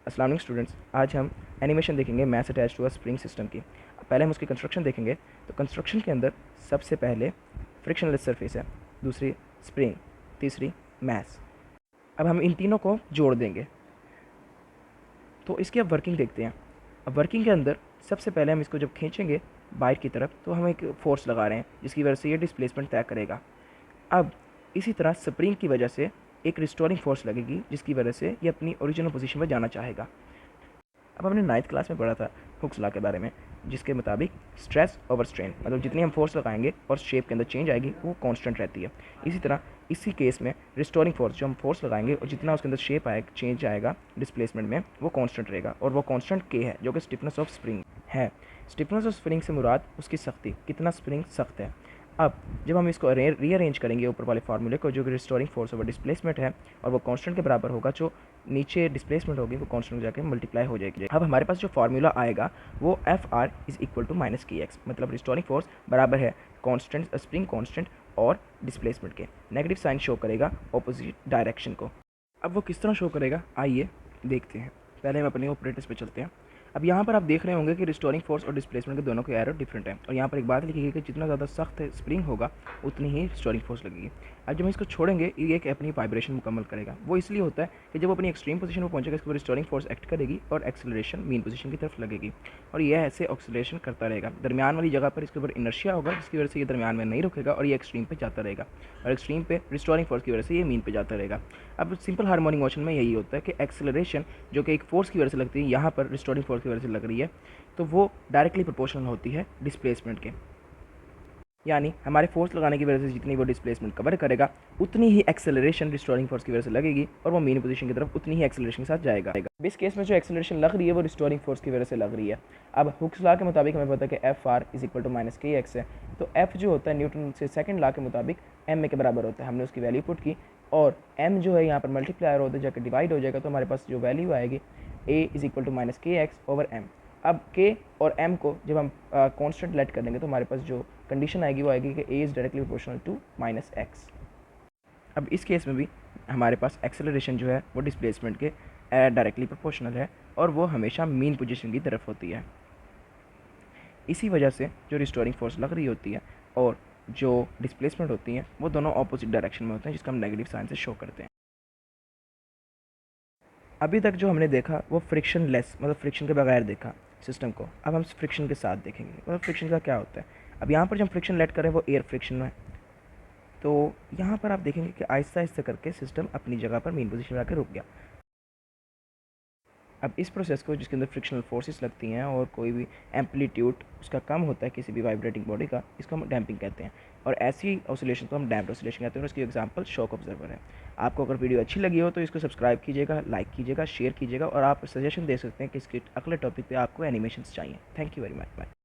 अस्सलाम वालेकुम स्टूडेंट्स, आज हम एनिमेशन देखेंगे mass attach to a spring system की। पहले हम उसकी कंस्ट्रक्शन देखेंगे। तो कंस्ट्रक्शन के अंदर सबसे पहले फ्रिक्शनलेस सरफेस है, दूसरी स्प्रिंग, तीसरी मैथ्स। अब हम इन तीनों को जोड़ देंगे। तो इसकी अब वर्किंग देखते हैं। अब वर्किंग के अंदर सबसे पहले हम इसको जब खींचेंगे बाहर की तरफ तो हम एक फोर्स लगा रहे हैं जिसकी वजह से ये डिस्प्लेसमेंट तय करेगा। अब इसी तरह स्प्रिंग की वजह से एक रिस्टोरिंग फोर्स लगेगी जिसकी वजह से ये अपनी ओरिजिनल पोजीशन पर जाना चाहेगा। अब हमने 9th क्लास में पढ़ा था हुक्स लॉ के बारे में, जिसके मुताबिक स्ट्रेस ओवर स्ट्रेन, मतलब जितनी हम फोर्स लगाएंगे और शेप के अंदर चेंज आएगी वो कांस्टेंट रहती है। इसी तरह इसी केस में रिस्टोरिंग फोर्स जो हम फोर्स लगाएंगे और जितना उसके अंदर शेप आएगा, चेंज आएगा डिस्प्लेसमेंट में, वो कांस्टेंट रहेगा और वो कांस्टेंट के है जो कि स्टिफनेस ऑफ स्प्रिंग है। स्टिफनेस ऑफ स्प्रिंग से मुराद उसकी सख्ती, कितना स्प्रिंग सख्त है। अब जब हम इसको रीअरेंज करेंगे ऊपर वाले फार्मूले को, जो कि रिस्टोरिंग फोर्स ओवर डिस्प्लेसमेंट है और वो कांस्टेंट के बराबर होगा, जो नीचे डिस्प्लेसमेंट होगी वो कांस्टेंट में जाके मल्टीप्लाई हो जाएगी। अब हमारे पास जो फार्मूला आएगा वो F R is equal to minus K X, मतलब रिस्टोरिंग फोर्स बराबर है कांस्टेंट, स्प्रिंग कांस्टेंट और डिस्प्लेसमेंट के। नेगेटिव साइन शो करेगा ऑपोजिट डायरेक्शन को। अब वो किस तरह शो करेगा आइए देखते हैं। पहले हम अपने ऑपरेटर्स पे चलते हैं। अब यहाँ पर आप देख रहे होंगे कि रिस्टोरिंग फोर्स और डिस्प्लेसमेंट के दोनों के एरो डिफरेंट है और यहाँ पर एक बात लिखी गई कि जितना ज़्यादा सख्त स्प्रिंग होगा उतनी ही रिस्टोरिंग फोर्स लगेगी। अब जब हम इसको छोड़ेंगे ये एक अपनी वाइब्रेशन मुकम्मल करेगा। वो इसलिए होता है कि जब वो अपनी एक्सट्रीम पोजीशन पर पहुंचेगा इसके ऊपर रिस्टोरिंग फोर्स एक्ट करेगी और एक्सेलरेशन मीन पोजीशन की तरफ लगेगी और ये ऐसे ऑक्सीलेशन करता रहेगा। दरमियान वाली जगह पर इसके ऊपर इनर्शिया होगा जिसकी वजह से ये दरमियान में नहीं रुकेगा और ये एक्सट्रीम पे जाता रहेगा और एक्सट्रीम पे रिस्टोरिंग फोर्स की वजह से ये मीन पे जाता रहेगा। अब सिंपल हार्मोनिक मोशन में यही होता है कि एक्सेलरेशन जो कि एक फोर्स की वजह से लगती है, यहाँ पर रिस्टोरिंग फोर्स की वजह से लग रही है, तो वो डायरेक्टली प्रोपोर्शनल होती है डिस्प्लेसमेंट के। यानी हमारे फोर्स लगाने की वजह से जितनी वो डिस्प्लेसमेंट कवर करेगा उतनी ही एक्सेलरेशन रिस्टोरिंग फोर्स की वजह से लगेगी और वो मेन पोजीशन की तरफ उतनी ही एक्सेलरेशन के साथ जाएगा। इस केस में जो एक्सेलरेशन लग रही है वो रिस्टोरिंग फोर्स की वजह से लग रही है। अब हुक्स लॉ के मुताबिक हमें पता है कि F R is equal to minus K X है। तो एफ जो होता है न्यूटन से सेकंड लॉ के मुताबिक एम के बराबर होता है। हमने उसकी वैल्यू पुट की और एम जो है यहाँ पर मल्टीप्लायर होता है, जाकर डिवाइड हो जाएगा, तो हमारे पास जो वैल्यू आएगी ए is equal to minus K x over M. अब के और एम को जब हम कांस्टेंट लेट कर देंगे तो हमारे पास जो कंडीशन आएगी वो आएगी कि A is directly proportional to minus X. अब इस केस में भी हमारे पास एक्सेलरेशन जो है वो डिस्प्लेसमेंट के डायरेक्टली प्रोपोर्शनल है और वो हमेशा मीन पोजीशन की तरफ होती है। इसी वजह से जो रिस्टोरिंग फोर्स लग रही होती है और जो डिस्प्लेसमेंट होती है वो दोनों ऑपोजिट डायरेक्शन में होते हैं, जिसका हम नेगेटिव साइन से शो करते हैं। अभी तक जो हमने देखा वो फ्रिक्शन लेस, मतलब फ्रिक्शन के बगैर देखा सिस्टम को। अब हम फ्रिक्शन के साथ देखेंगे, मतलब फ्रिक्शन का क्या होता है। अब यहाँ पर जब फ्रिक्शन लेट करें वो एयर फ्रिक्शन में, तो यहाँ पर आप देखेंगे कि आहिस्ता आहिस्ता करके सिस्टम अपनी जगह पर मेन पोजीशन में आकर रुक गया। अब इस प्रोसेस को, जिसके अंदर फ्रिक्शनल फोर्सेस लगती हैं और कोई भी एम्पलीट्यूड उसका कम होता है किसी भी वाइब्रेटिंग बॉडी का, इसको हम डैम्पिंग कहते हैं और ऐसी ऑसिलेशन को हम डैम्प्ड ऑसिलेशन कहते हैं और इसकी एग्जांपल शॉक ऑब्जर्वर है। आपको अगर वीडियो अच्छी लगी हो तो इसको सब्सक्राइब कीजिएगा, लाइक कीजिएगा, शेयर कीजिएगा और आप सजेशन दे सकते हैं कि इसके अगले टॉपिक पे आपको एनिमेशंस चाहिए। Thank you very much. Bye.